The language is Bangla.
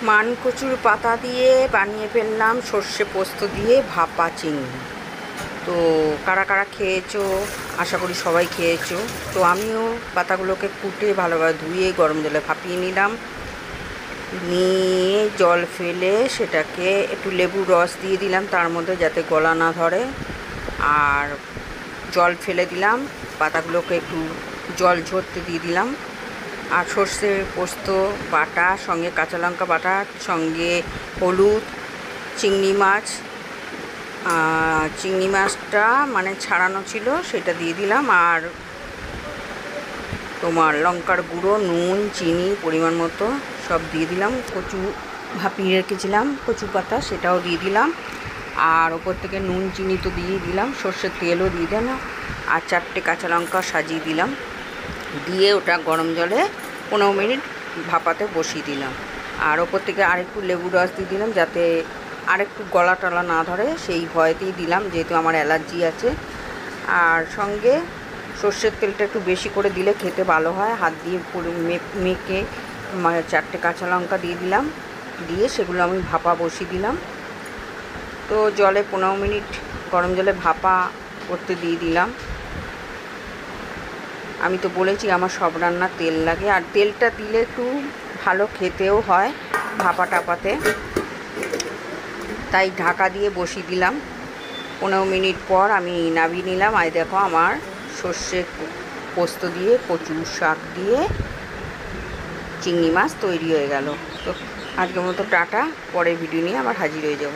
মানকচুর পাতা দিয়ে বানিয়ে ফেললাম সর্ষে পোস্ত দিয়ে ভাপা চিংড়ি। তো কারা কারা খেয়েছো, আশা করি সবাই খেয়েছো। তো আমিও পাতাগুলোকে কুটে ভালোভাবে ধুয়ে গরম জলে ভাপিয়ে নিলাম, নিয়ে জল ফেলে সেটাকে একটু লেবুর রস দিয়ে দিলাম তার মধ্যে, যাতে গলা না ধরে। আর জল ফেলে দিলাম, পাতাগুলোকে একটু জল ঝরতে দিয়ে দিলাম। আর সর্ষে পোস্ত বাটা, সঙ্গে কাঁচা লঙ্কা বাটা, সঙ্গে হলুদ, চিংড়ি মাছটা মানে ছাড়ানো ছিল সেটা দিয়ে দিলাম। আর তোমার লঙ্কার গুঁড়ো, নুন, চিনি পরিমাণ মতো সব দিয়ে দিলাম। কচু ভাপিয়ে রেখেছিলাম কচু পাতা, সেটাও দিয়ে দিলাম। আর ওপর থেকে নুন চিনি তো দিয়ে দিলাম, সর্ষের তেলও দিয়ে দিলাম। আর 4টে কাঁচা লঙ্কা সাজিয়ে দিলাম, দিয়ে ওটা গরম জলে 15 মিনিট ভাপাতে বসিয়ে দিলাম। আর ওপর থেকে আরেকটু লেবুর রস দিয়ে দিলাম, যাতে আরেকটু গলা টলা না ধরে, সেই ভয়তেই দিলাম, যেহেতু আমার অ্যালার্জি আছে। আর সঙ্গে সর্ষের তেলটা একটু বেশি করে দিলে খেতে ভালো হয়। হাত দিয়ে মেখে 4টে কাঁচা লঙ্কা দিয়ে দিলাম, দিয়ে সেগুলো আমি ভাপা বসিয়ে দিলাম। তো জলে 15 মিনিট গরম জলে ভাপা করতে দিয়ে দিলাম। আমি তো বলেছি আমার সব রান্নার তেল লাগে, আর তেলটা দিলে একটু ভালো খেতেও হয় ভাপা টাপাতে, তাই ঢাকা দিয়ে বসিয়ে দিলাম। 15 মিনিট পর আমি নামিয়ে নিলাম। আর দেখো আমার সর্ষে পোস্ত দিয়ে কচু শাক দিয়ে চিংড়ি মাছ তৈরি হয়ে গেল। তো আজকের মতো টাটা, পরের ভিডিও নিয়ে আবার হাজির হয়ে যাব।